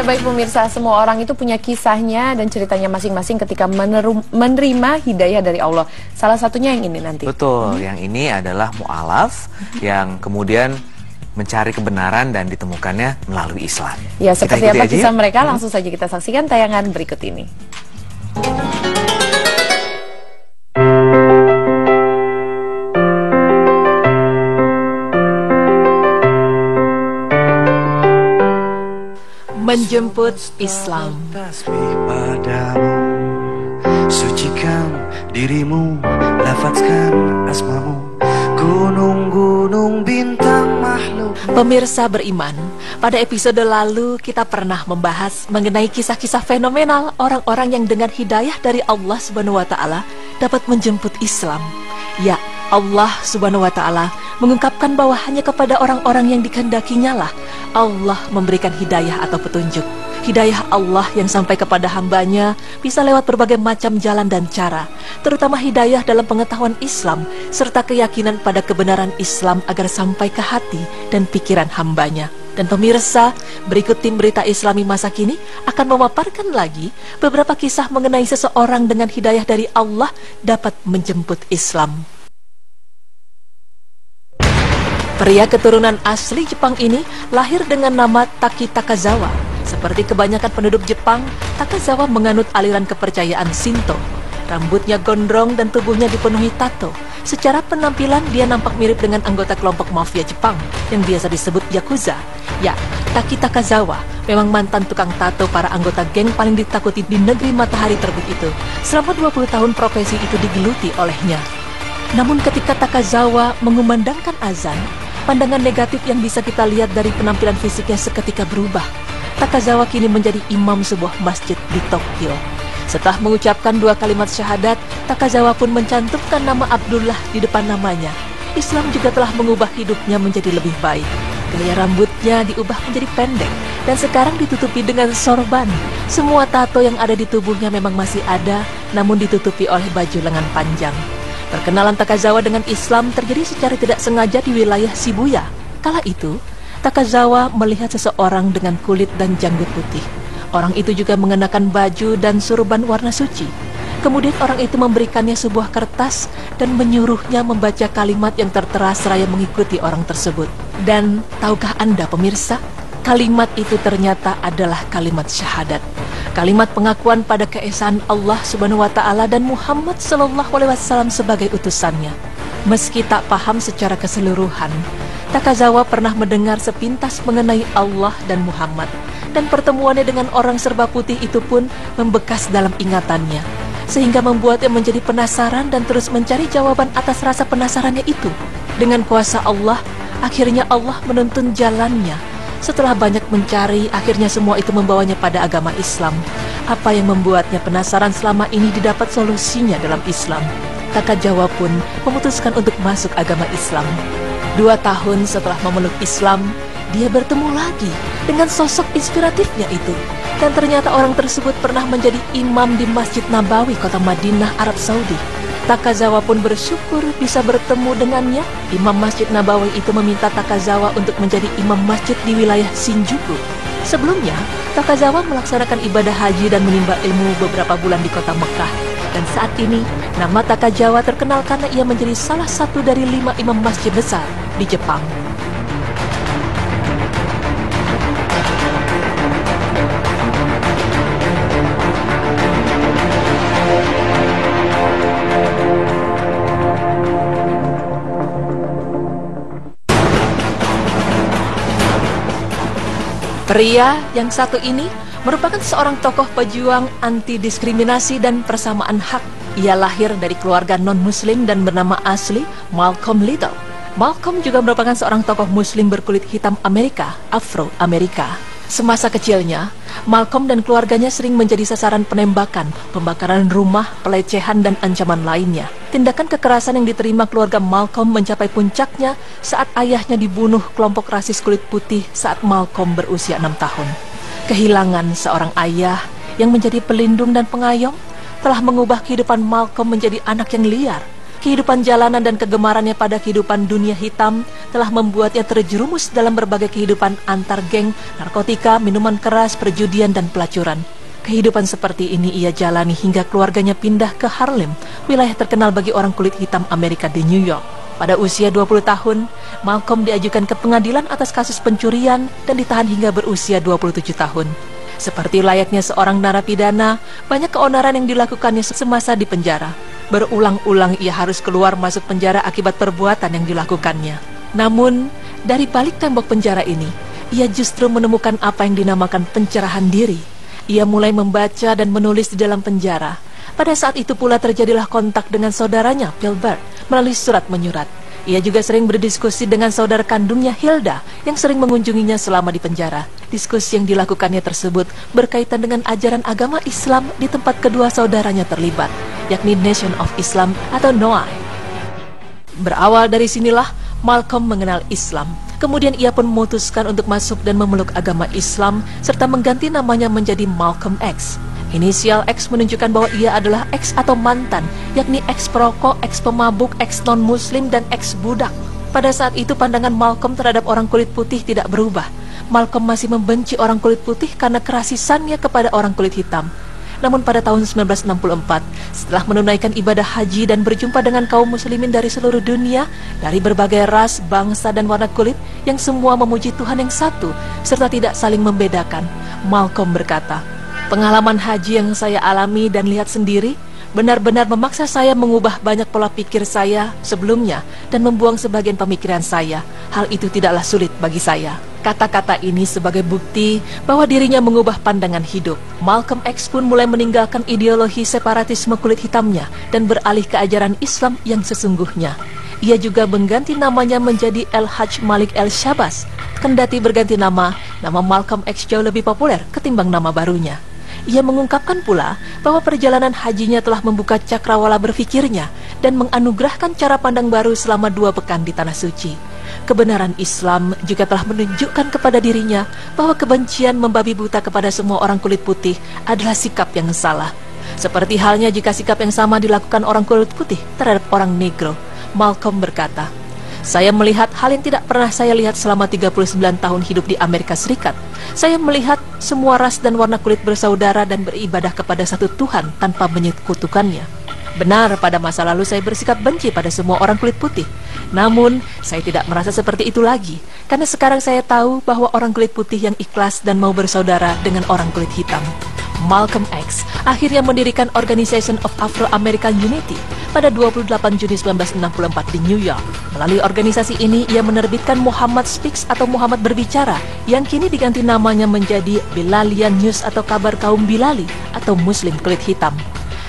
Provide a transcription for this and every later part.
baik pemirsa, semua orang itu punya kisahnya dan ceritanya masing-masing ketika menerima hidayah dari Allah. Salah satunya yang ini nanti. Betul, yang ini adalah mu'alaf yang kemudian mencari kebenaran dan ditemukannya melalui Islam. Ya, seperti apa kisah mereka, langsung saja kita saksikan tayangan berikut ini. Menjemput Islam. Tasbih padamu, sucikan dirimu, lafazkan asmamu, gunung-gunung bintang makhluk. Pemirsa beriman, pada episode lalu kita pernah membahas mengenai kisah-kisah fenomenal orang-orang yang dengan hidayah dari Allah Subhanahu wa Ta'ala dapat menjemput Islam. Ya, Allah Subhanahu wa Ta'ala mengungkapkan bahwa hanya kepada orang-orang yang dikehendakinya lah Allah memberikan hidayah atau petunjuk. Hidayah Allah yang sampai kepada hambanya bisa lewat berbagai macam jalan dan cara, terutama hidayah dalam pengetahuan Islam serta keyakinan pada kebenaran Islam agar sampai ke hati dan pikiran hambanya. Dan pemirsa, berikut tim berita Islami masa kini akan memaparkan lagi beberapa kisah mengenai seseorang dengan hidayah dari Allah dapat menjemput Islam. Pria keturunan asli Jepang ini lahir dengan nama Taki Takazawa. Seperti kebanyakan penduduk Jepang, Takazawa menganut aliran kepercayaan Shinto. Rambutnya gondrong dan tubuhnya dipenuhi tato. Secara penampilan dia nampak mirip dengan anggota kelompok mafia Jepang yang biasa disebut Yakuza. Ya, Taki Takazawa memang mantan tukang tato para anggota geng paling ditakuti di negeri matahari terbit itu. Selama 20 tahun profesi itu digeluti olehnya. Namun ketika Takazawa mengumandangkan azan, pandangan negatif yang bisa kita lihat dari penampilan fisiknya seketika berubah. Takazawa kini menjadi imam sebuah masjid di Tokyo. Setelah mengucapkan 2 kalimat syahadat, Takazawa pun mencantumkan nama Abdullah di depan namanya. Islam juga telah mengubah hidupnya menjadi lebih baik. Gaya rambutnya diubah menjadi pendek dan sekarang ditutupi dengan sorban. Semua tato yang ada di tubuhnya memang masih ada, namun ditutupi oleh baju lengan panjang. Perkenalan Takazawa dengan Islam terjadi secara tidak sengaja di wilayah Shibuya. Kala itu, Takazawa melihat seseorang dengan kulit dan janggut putih. Orang itu juga mengenakan baju dan surban warna suci. Kemudian orang itu memberikannya sebuah kertas dan menyuruhnya membaca kalimat yang tertera seraya mengikuti orang tersebut. Dan tahukah Anda pemirsa, kalimat itu ternyata adalah kalimat syahadat. Kalimat pengakuan pada keesaan Allah Subhanahu wa Ta'ala dan Muhammad sallallahu alaihi wasallam sebagai utusannya. Meski tak paham secara keseluruhan, Takazawa pernah mendengar sepintas mengenai Allah dan Muhammad, dan pertemuannya dengan orang serba putih itu pun membekas dalam ingatannya, sehingga membuatnya menjadi penasaran dan terus mencari jawaban atas rasa penasarannya itu. Dengan kuasa Allah, akhirnya Allah menuntun jalannya. Setelah banyak mencari, akhirnya semua itu membawanya pada agama Islam. Apa yang membuatnya penasaran selama ini didapat solusinya dalam Islam. Takazawa pun memutuskan untuk masuk agama Islam. 2 tahun setelah memeluk Islam, dia bertemu lagi dengan sosok inspiratifnya itu. Dan ternyata orang tersebut pernah menjadi imam di Masjid Nabawi, kota Madinah, Arab Saudi. Takazawa pun bersyukur bisa bertemu dengannya. Imam Masjid Nabawi itu meminta Takazawa untuk menjadi imam masjid di wilayah Shinjuku. Sebelumnya, Takazawa melaksanakan ibadah haji dan menimba ilmu beberapa bulan di kota Mekah. Dan saat ini, nama Takazawa terkenal karena ia menjadi salah satu dari 5 imam masjid besar di Jepang. Pria yang satu ini merupakan seorang tokoh pejuang anti-diskriminasi dan persamaan hak. Ia lahir dari keluarga non-muslim dan bernama asli Malcolm Little. Malcolm juga merupakan seorang tokoh muslim berkulit hitam Amerika, Afro-Amerika. Semasa kecilnya, Malcolm dan keluarganya sering menjadi sasaran penembakan, pembakaran rumah, pelecehan, dan ancaman lainnya. Tindakan kekerasan yang diterima keluarga Malcolm mencapai puncaknya saat ayahnya dibunuh kelompok rasis kulit putih saat Malcolm berusia 6 tahun. Kehilangan seorang ayah yang menjadi pelindung dan pengayom telah mengubah kehidupan Malcolm menjadi anak yang liar. Kehidupan jalanan dan kegemarannya pada kehidupan dunia hitam telah membuatnya terjerumus dalam berbagai kehidupan antar geng, narkotika, minuman keras, perjudian, dan pelacuran. Kehidupan seperti ini ia jalani hingga keluarganya pindah ke Harlem, wilayah terkenal bagi orang kulit hitam Amerika di New York. Pada usia 20 tahun, Malcolm diajukan ke pengadilan atas kasus pencurian dan ditahan hingga berusia 27 tahun. Seperti layaknya seorang narapidana, banyak keonaran yang dilakukannya semasa di penjara. Berulang-ulang ia harus keluar masuk penjara akibat perbuatan yang dilakukannya. Namun, dari balik tembok penjara ini, ia justru menemukan apa yang dinamakan pencerahan diri. Ia mulai membaca dan menulis di dalam penjara. Pada saat itu pula terjadilah kontak dengan saudaranya, Pilbert, melalui surat menyurat. Ia juga sering berdiskusi dengan saudara kandungnya Hilda yang sering mengunjunginya selama di penjara. Diskusi yang dilakukannya tersebut berkaitan dengan ajaran agama Islam di tempat kedua saudaranya terlibat, yakni Nation of Islam atau NOI. Berawal dari sinilah Malcolm mengenal Islam. Kemudian ia pun memutuskan untuk masuk dan memeluk agama Islam serta mengganti namanya menjadi Malcolm X. Inisial X menunjukkan bahwa ia adalah X atau mantan, yakni X perokok, X pemabuk, X non-muslim, dan X budak. Pada saat itu pandangan Malcolm terhadap orang kulit putih tidak berubah. Malcolm masih membenci orang kulit putih karena kerasisannya kepada orang kulit hitam. Namun pada tahun 1964, setelah menunaikan ibadah haji dan berjumpa dengan kaum muslimin dari seluruh dunia, dari berbagai ras, bangsa, dan warna kulit, yang semua memuji Tuhan yang satu, serta tidak saling membedakan, Malcolm berkata, "Pengalaman haji yang saya alami dan lihat sendiri benar-benar memaksa saya mengubah banyak pola pikir saya sebelumnya dan membuang sebagian pemikiran saya. Hal itu tidaklah sulit bagi saya." Kata-kata ini sebagai bukti bahwa dirinya mengubah pandangan hidup. Malcolm X pun mulai meninggalkan ideologi separatisme kulit hitamnya dan beralih ke ajaran Islam yang sesungguhnya. Ia juga mengganti namanya menjadi El-Hajj Malik El-Shabazz. Kendati berganti nama Malcolm X jauh lebih populer ketimbang nama barunya. Ia mengungkapkan pula bahwa perjalanan hajinya telah membuka cakrawala berfikirnya dan menganugerahkan cara pandang baru selama 2 pekan di Tanah Suci. Kebenaran Islam juga telah menunjukkan kepada dirinya bahwa kebencian membabi buta kepada semua orang kulit putih adalah sikap yang salah. Seperti halnya jika sikap yang sama dilakukan orang kulit putih terhadap orang negro. Malcolm berkata, "Saya melihat hal yang tidak pernah saya lihat selama 39 tahun hidup di Amerika Serikat. Saya melihat semua ras dan warna kulit bersaudara dan beribadah kepada satu Tuhan tanpa menyekutukannya. Benar, pada masa lalu saya bersikap benci pada semua orang kulit putih. Namun, saya tidak merasa seperti itu lagi. Karena sekarang saya tahu bahwa orang kulit putih yang ikhlas dan mau bersaudara dengan orang kulit hitam." Malcolm X akhirnya mendirikan Organization of Afro-American Unity pada 28 Juni 1964 di New York. Melalui organisasi ini, ia menerbitkan Muhammad Speaks atau Muhammad Berbicara, yang kini diganti namanya menjadi Bilalian News atau kabar kaum Bilali atau Muslim kulit hitam.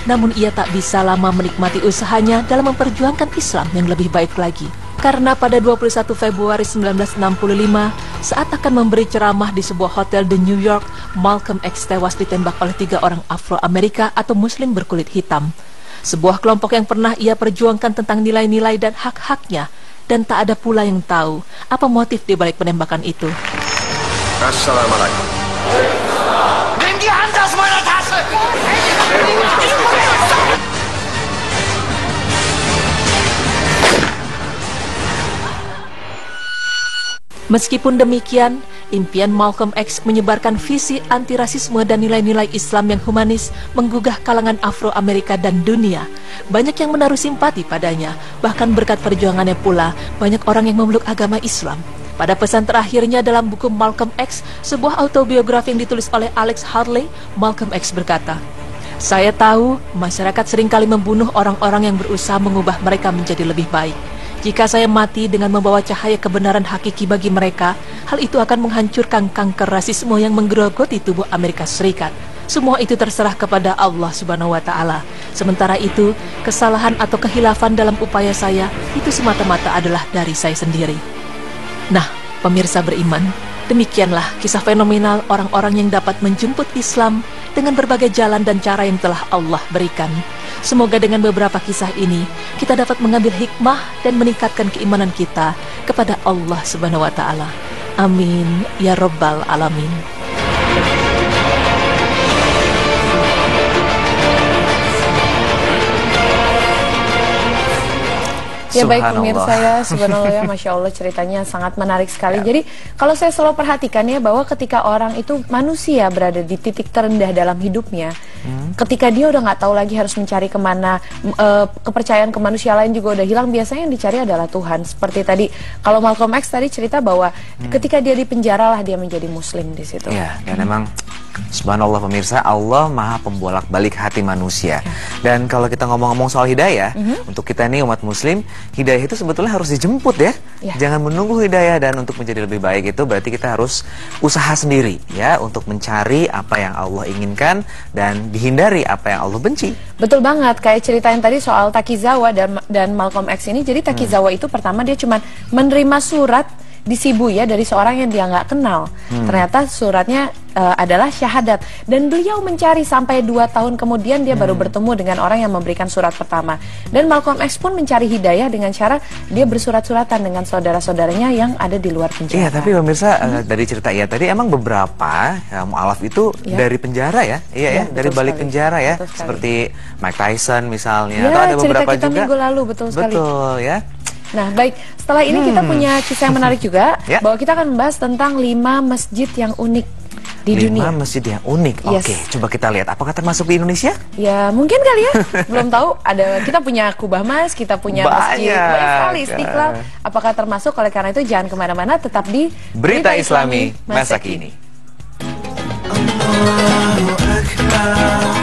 Namun ia tak bisa lama menikmati usahanya dalam memperjuangkan Islam yang lebih baik lagi. Karena pada 21 Februari 1965, saat akan memberi ceramah di sebuah hotel di New York, Malcolm X tewas ditembak oleh 3 orang Afro-Amerika atau Muslim berkulit hitam. Sebuah kelompok yang pernah ia perjuangkan tentang nilai-nilai dan hak-haknya, dan tak ada pula yang tahu apa motif di balik penembakan itu. Assalamualaikum. Nimm die Hand aus meiner Tasche! Meskipun demikian, impian Malcolm X menyebarkan visi antirasisme dan nilai-nilai Islam yang humanis menggugah kalangan Afro-Amerika dan dunia. Banyak yang menaruh simpati padanya, bahkan berkat perjuangannya pula banyak orang yang memeluk agama Islam. Pada pesan terakhirnya dalam buku Malcolm X, sebuah autobiografi yang ditulis oleh Alex Harley, Malcolm X berkata, "Saya tahu masyarakat seringkali membunuh orang-orang yang berusaha mengubah mereka menjadi lebih baik. Jika saya mati dengan membawa cahaya kebenaran hakiki bagi mereka, hal itu akan menghancurkan kanker rasisme yang menggerogoti tubuh Amerika Serikat. Semua itu terserah kepada Allah Subhanahu wa Ta'ala. Sementara itu, kesalahan atau kehilafan dalam upaya saya itu semata-mata adalah dari saya sendiri." Nah, pemirsa beriman, demikianlah kisah fenomenal orang-orang yang dapat menjemput Islam dengan berbagai jalan dan cara yang telah Allah berikan. Semoga dengan beberapa kisah ini kita dapat mengambil hikmah dan meningkatkan keimanan kita kepada Allah Subhanahu wa Ta'ala. Amin ya Rabbal Alamin. Ya baik pemirsa ya, subhanallah ya, Masya Allah ceritanya sangat menarik sekali. Jadi kalau saya selalu perhatikan ya bahwa ketika orang itu manusia berada di titik terendah dalam hidupnya, ketika dia udah nggak tahu lagi harus mencari kemana, kepercayaan ke manusia lain juga udah hilang, biasanya yang dicari adalah Tuhan. Seperti tadi, kalau Malcolm X tadi cerita bahwa ketika dia di penjara lah dia menjadi muslim di situ. Ya, dan memang subhanallah pemirsa, Allah maha pembolak-balik hati manusia. Dan kalau kita ngomong-ngomong soal hidayah, untuk kita nih umat muslim, hidayah itu sebetulnya harus dijemput ya. Jangan menunggu hidayah, dan untuk menjadi lebih baik itu berarti kita harus usaha sendiri ya, untuk mencari apa yang Allah inginkan dan dihindari apa yang Allah benci. Betul banget, kayak cerita yang tadi soal Takizawa dan Malcolm X ini. Jadi Takizawa itu pertama dia cuma menerima surat di Shibuya dari seorang yang dia nggak kenal. Ternyata suratnya adalah syahadat, dan beliau mencari sampai 2 tahun kemudian dia baru bertemu dengan orang yang memberikan surat pertama. Dan Malcolm X pun mencari hidayah dengan cara dia bersurat-suratan dengan saudara-saudaranya yang ada di luar penjara. Iya, tapi pemirsa dari cerita ya tadi emang beberapa mu'alaf itu dari penjara ya. Iya ya, dari balik sekali. penjara ya. Betul sekali. Seperti Mike Tyson misalnya, Ya, atau ada beberapa cerita kita juga minggu lalu, betul sekali. Betul ya. Nah baik, setelah ini kita punya kisah yang menarik juga, Ya. bahwa kita akan membahas tentang 5 masjid yang unik di 5 dunia. masjid yang unik. Yes. Oke, coba kita lihat apakah termasuk di Indonesia? Ya mungkin kali ya, belum tahu. Kita punya Kubah Mas, kita punya masjid banyak sekali, Istiqlal. Apakah termasuk? Oleh karena itu jangan kemana-mana, tetap di Berita Islami Masa Kini. Allahu Akbar.